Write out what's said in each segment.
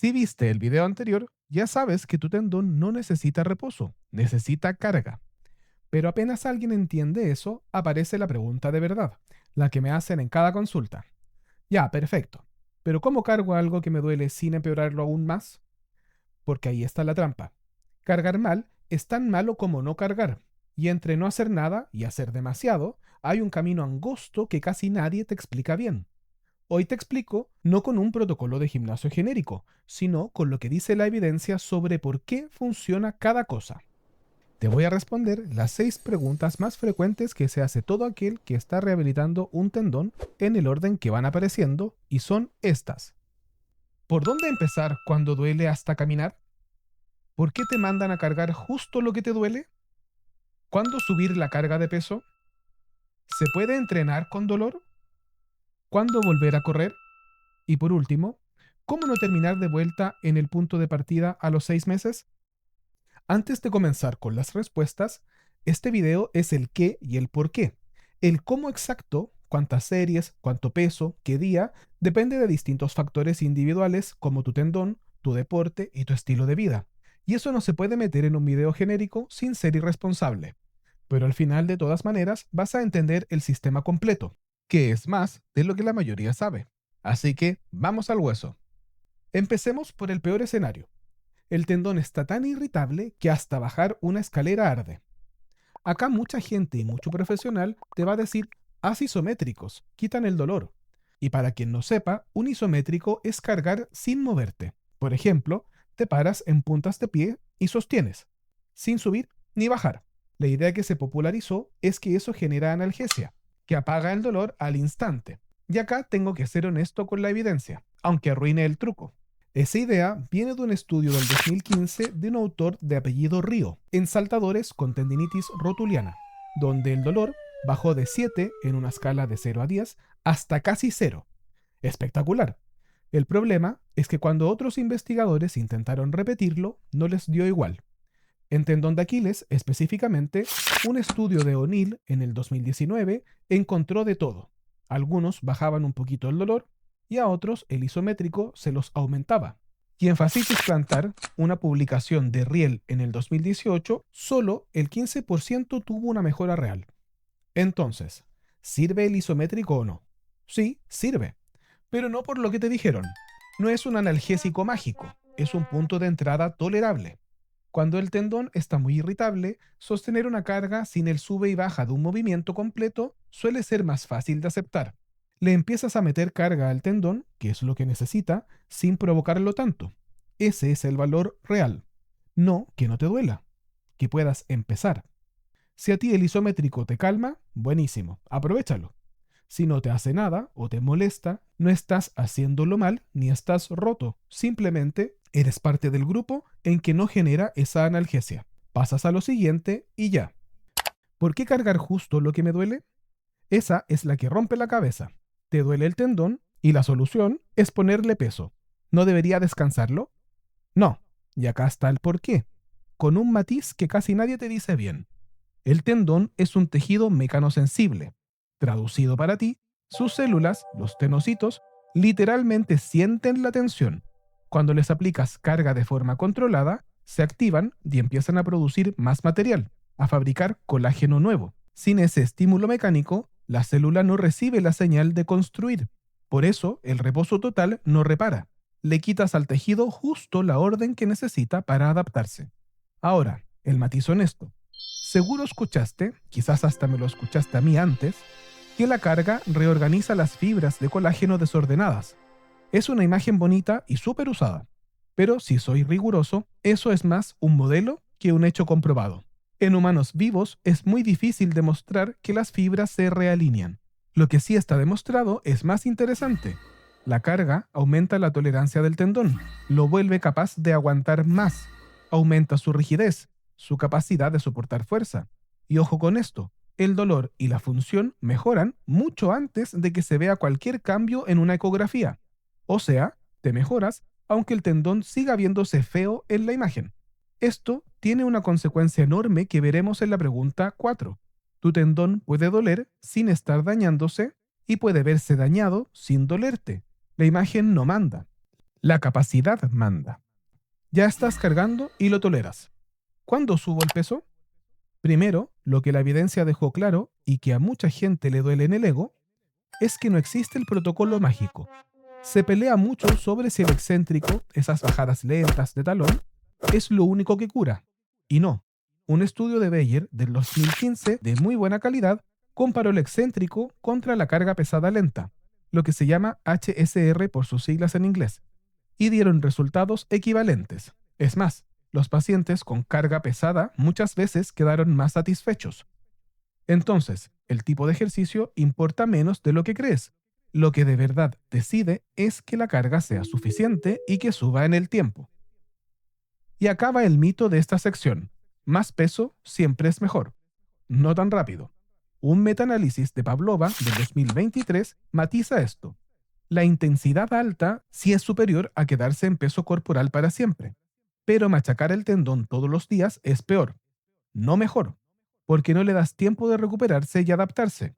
Si viste el video anterior, ya sabes que tu tendón no necesita reposo, necesita carga. Pero apenas alguien entiende eso, aparece la pregunta de verdad, la que me hacen en cada consulta. Ya, perfecto. Pero ¿cómo cargo algo que me duele sin empeorarlo aún más? Porque ahí está la trampa. Cargar mal es tan malo como no cargar. Y entre no hacer nada y hacer demasiado, hay un camino angosto que casi nadie te explica bien. Hoy te explico no con un protocolo de gimnasio genérico, sino con lo que dice la evidencia sobre por qué funciona cada cosa. Te voy a responder las 6 preguntas más frecuentes que se hace todo aquel que está rehabilitando un tendón en el orden que van apareciendo y son estas. ¿Por dónde empezar cuando duele hasta caminar? ¿Por qué te mandan a cargar justo lo que te duele? ¿Cuándo subir la carga de peso? ¿Se puede entrenar con dolor? ¿Cuándo volver a correr? Y por último, ¿cómo no terminar de vuelta en el punto de partida a los 6 meses? Antes de comenzar con las respuestas, este video es el qué y el por qué. El cómo exacto, cuántas series, cuánto peso, qué día, depende de distintos factores individuales como tu tendón, tu deporte y tu estilo de vida. Y eso no se puede meter en un video genérico sin ser irresponsable. Pero al final, de todas maneras, vas a entender el sistema completo, que es más de lo que la mayoría sabe. Así que, vamos al hueso. Empecemos por el peor escenario. El tendón está tan irritable que hasta bajar una escalera arde. Acá mucha gente y mucho profesional te va a decir, haz isométricos, quitan el dolor. Y para quien no sepa, un isométrico es cargar sin moverte. Por ejemplo, te paras en puntas de pie y sostienes, sin subir ni bajar. La idea que se popularizó es que eso genera analgesia, que apaga el dolor al instante. Y acá tengo que ser honesto con la evidencia, aunque arruine el truco. Esa idea viene de un estudio del 2015 de un autor de apellido Río, en saltadores con tendinitis rotuliana, donde el dolor bajó de 7 en una escala de 0 a 10 hasta casi 0. Espectacular. El problema es que cuando otros investigadores intentaron repetirlo, no les dio igual. En tendón de Aquiles, específicamente, un estudio de O'Neill en el 2019 encontró de todo. Algunos bajaban un poquito el dolor y a otros el isométrico se los aumentaba. Y en fascitis plantar, una publicación de Riel en el 2018, solo el 15% tuvo una mejora real. Entonces, ¿sirve el isométrico o no? Sí, sirve, pero no por lo que te dijeron. No es un analgésico mágico, es un punto de entrada tolerable. Cuando el tendón está muy irritable, sostener una carga sin el sube y baja de un movimiento completo suele ser más fácil de aceptar. Le empiezas a meter carga al tendón, que es lo que necesita, sin provocarlo tanto. Ese es el valor real. No que no te duela, que puedas empezar. Si a ti el isométrico te calma, buenísimo, aprovéchalo. Si no te hace nada o te molesta, no estás haciéndolo mal ni estás roto. Simplemente eres parte del grupo en que no genera esa analgesia. Pasas a lo siguiente y ya. ¿Por qué cargar justo lo que me duele? Esa es la que rompe la cabeza. Te duele el tendón y la solución es ponerle peso. ¿No debería descansarlo? No. Y acá está el por qué. Con un matiz que casi nadie te dice bien. El tendón es un tejido mecanosensible. Traducido para ti, sus células, los tenocitos, literalmente sienten la tensión. Cuando les aplicas carga de forma controlada, se activan y empiezan a producir más material, a fabricar colágeno nuevo. Sin ese estímulo mecánico, la célula no recibe la señal de construir. Por eso, el reposo total no repara. Le quitas al tejido justo la orden que necesita para adaptarse. Ahora, el matiz honesto. Seguro escuchaste, quizás hasta me lo escuchaste a mí antes, que la carga reorganiza las fibras de colágeno desordenadas. Es una imagen bonita y súper usada. Pero si soy riguroso, eso es más un modelo que un hecho comprobado. En humanos vivos es muy difícil demostrar que las fibras se realinean. Lo que sí está demostrado es más interesante. La carga aumenta la tolerancia del tendón, lo vuelve capaz de aguantar más, aumenta su rigidez, su capacidad de soportar fuerza. Y ojo con esto, el dolor y la función mejoran mucho antes de que se vea cualquier cambio en una ecografía. O sea, te mejoras aunque el tendón siga viéndose feo en la imagen. Esto tiene una consecuencia enorme que veremos en la pregunta 4. Tu tendón puede doler sin estar dañándose y puede verse dañado sin dolerte. La imagen no manda. La capacidad manda. Ya estás cargando y lo toleras. ¿Cuándo subo el peso? Primero, lo que la evidencia dejó claro y que a mucha gente le duele en el ego, es que no existe el protocolo mágico. Se pelea mucho sobre si el excéntrico, esas bajadas lentas de talón, es lo único que cura. Y no. Un estudio de Bayer del 2015 de muy buena calidad comparó el excéntrico contra la carga pesada lenta, lo que se llama HSR por sus siglas en inglés, y dieron resultados equivalentes. Es más, los pacientes con carga pesada muchas veces quedaron más satisfechos. Entonces, el tipo de ejercicio importa menos de lo que crees. Lo que de verdad decide es que la carga sea suficiente y que suba en el tiempo. Y acaba el mito de esta sección. Más peso siempre es mejor. No tan rápido. Un metaanálisis de Pavlova del 2023 matiza esto. La intensidad alta sí es superior a quedarse en peso corporal para siempre, pero machacar el tendón todos los días es peor, no mejor, porque no le das tiempo de recuperarse y adaptarse.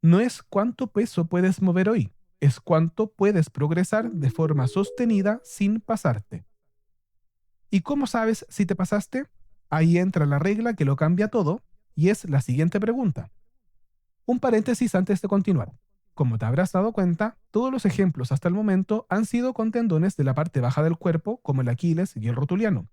No es cuánto peso puedes mover hoy, es cuánto puedes progresar de forma sostenida sin pasarte. ¿Y cómo sabes si te pasaste? Ahí entra la regla que lo cambia todo, y es la siguiente pregunta. Un paréntesis antes de continuar. Como te habrás dado cuenta, todos los ejemplos hasta el momento han sido con tendones de la parte baja del cuerpo, como el Aquiles y el rotuliano.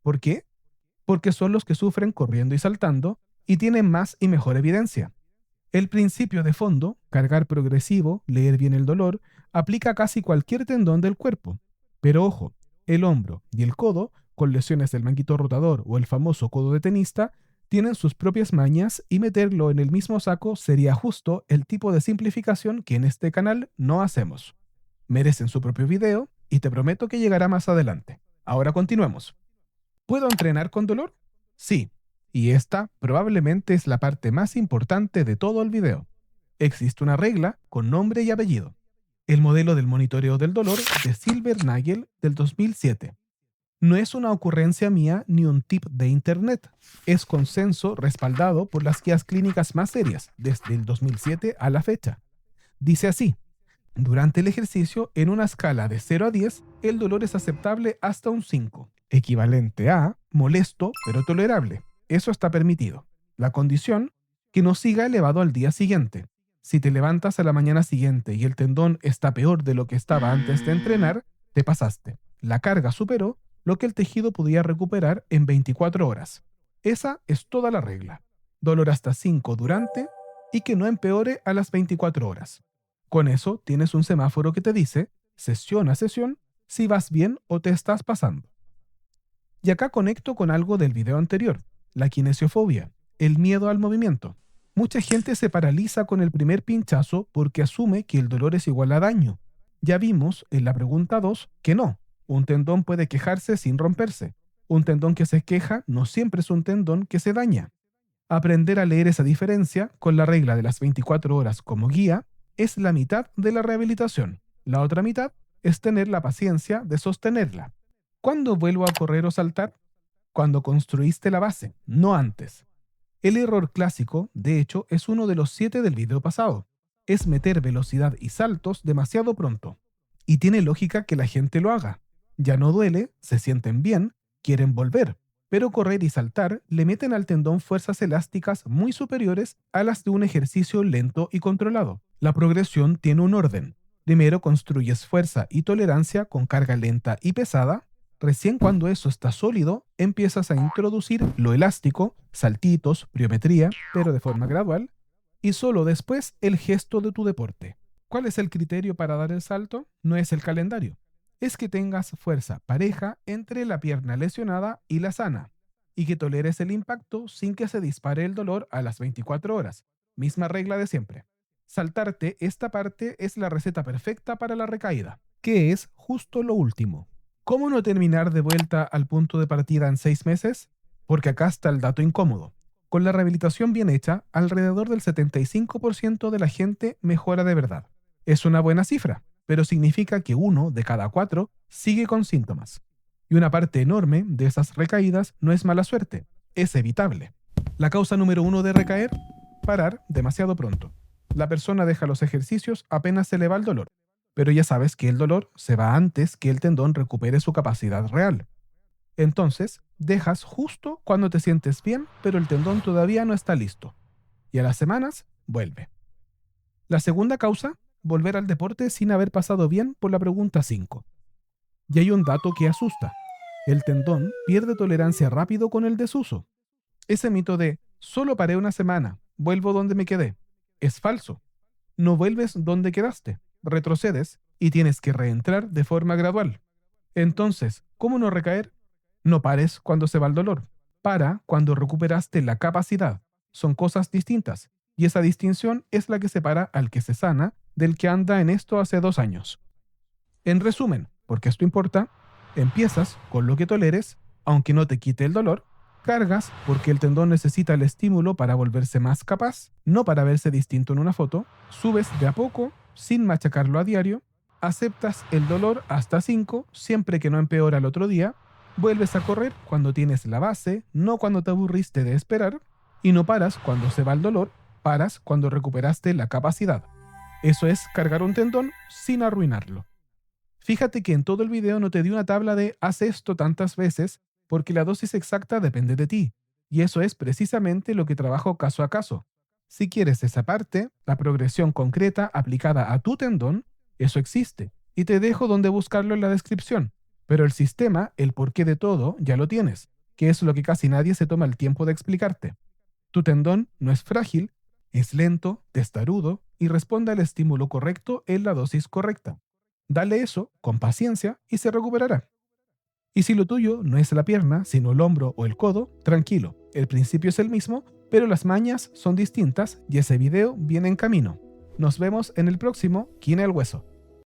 ¿Por qué? Porque son los que sufren corriendo y saltando y tienen más y mejor evidencia. El principio de fondo, cargar progresivo, leer bien el dolor, aplica a casi cualquier tendón del cuerpo. Pero ojo, el hombro y el codo, con lesiones del manguito rotador o el famoso codo de tenista, tienen sus propias mañas y meterlo en el mismo saco sería justo el tipo de simplificación que en este canal no hacemos. Merecen su propio video y te prometo que llegará más adelante. Ahora continuemos. ¿Puedo entrenar con dolor? Sí, y esta probablemente es la parte más importante de todo el video. Existe una regla con nombre y apellido. El modelo del monitoreo del dolor de Silver-Nagel del 2007. No es una ocurrencia mía ni un tip de internet. Es consenso respaldado por las guías clínicas más serias desde el 2007 a la fecha. Dice así: durante el ejercicio, en una escala de 0 a 10, el dolor es aceptable hasta un 5, equivalente a molesto pero tolerable. Eso está permitido. La condición, que no siga elevado al día siguiente. Si te levantas a la mañana siguiente y el tendón está peor de lo que estaba antes de entrenar, te pasaste. La carga superó lo que el tejido podía recuperar en 24 horas. Esa es toda la regla. Dolor hasta 5 durante y que no empeore a las 24 horas. Con eso tienes un semáforo que te dice, sesión a sesión, si vas bien o te estás pasando. Y acá conecto con algo del video anterior, la kinesiofobia, el miedo al movimiento. Mucha gente se paraliza con el primer pinchazo porque asume que el dolor es igual a daño. Ya vimos en la pregunta 2 que no. Un tendón puede quejarse sin romperse. Un tendón que se queja no siempre es un tendón que se daña. Aprender a leer esa diferencia con la regla de las 24 horas como guía es la mitad de la rehabilitación. La otra mitad es tener la paciencia de sostenerla. ¿Cuándo vuelvo a correr o saltar? Cuando construiste la base, no antes. El error clásico, de hecho, es uno de los 7 del video pasado. Es meter velocidad y saltos demasiado pronto. Y tiene lógica que la gente lo haga. Ya no duele, se sienten bien, quieren volver, pero correr y saltar le meten al tendón fuerzas elásticas muy superiores a las de un ejercicio lento y controlado. La progresión tiene un orden. Primero construyes fuerza y tolerancia con carga lenta y pesada. Recién cuando eso está sólido, empiezas a introducir lo elástico, saltitos, pliometría, pero de forma gradual, y solo después el gesto de tu deporte. ¿Cuál es el criterio para dar el salto? No es el calendario. Es que tengas fuerza pareja entre la pierna lesionada y la sana, y que toleres el impacto sin que se dispare el dolor a las 24 horas. Misma regla de siempre. Saltarte esta parte es la receta perfecta para la recaída, que es justo lo último. ¿Cómo no terminar de vuelta al punto de partida en 6 meses? Porque acá está el dato incómodo. Con la rehabilitación bien hecha, alrededor del 75% de la gente mejora de verdad. Es una buena cifra, pero significa que 1 de cada 4 sigue con síntomas. Y una parte enorme de esas recaídas no es mala suerte, es evitable. La causa número 1 de recaer: parar demasiado pronto. La persona deja los ejercicios apenas se le va el dolor. pero ya sabes que el dolor se va antes que el tendón recupere su capacidad real. Entonces, dejas justo cuando te sientes bien, pero el tendón todavía no está listo. Y a las semanas, vuelve. La segunda causa, volver al deporte sin haber pasado bien por la pregunta 5. Y hay un dato que asusta. El tendón pierde tolerancia rápido con el desuso. Ese mito de solo paré una semana, vuelvo donde me quedé, es falso. No vuelves donde quedaste, retrocedes y tienes que reentrar de forma gradual. Entonces, ¿cómo no recaer? No pares cuando se va el dolor. Para cuando recuperaste la capacidad. Son cosas distintas. Y esa distinción es la que separa al que se sana del que anda en esto hace 2 años. En resumen, porque esto importa, empiezas con lo que toleres, aunque no te quite el dolor, cargas porque el tendón necesita el estímulo para volverse más capaz, no para verse distinto en una foto, subes de a poco, sin machacarlo a diario, aceptas el dolor hasta 5, siempre que no empeora el otro día, vuelves a correr cuando tienes la base, no cuando te aburriste de esperar, y no paras cuando se va el dolor, paras cuando recuperaste la capacidad. Eso es cargar un tendón sin arruinarlo. Fíjate que en todo el video no te di una tabla de haz esto tantas veces porque la dosis exacta depende de ti. Y eso es precisamente lo que trabajo caso a caso. Si quieres esa parte, la progresión concreta aplicada a tu tendón, eso existe. Y te dejo donde buscarlo en la descripción. Pero el sistema, el porqué de todo, ya lo tienes, que es lo que casi nadie se toma el tiempo de explicarte. Tu tendón no es frágil, es lento, testarudo y responde al estímulo correcto en la dosis correcta. Dale eso con paciencia y se recuperará. Y si lo tuyo no es la pierna, sino el hombro o el codo, tranquilo, el principio es el mismo, pero las mañas son distintas y ese video viene en camino. Nos vemos en el próximo Quina el Hueso.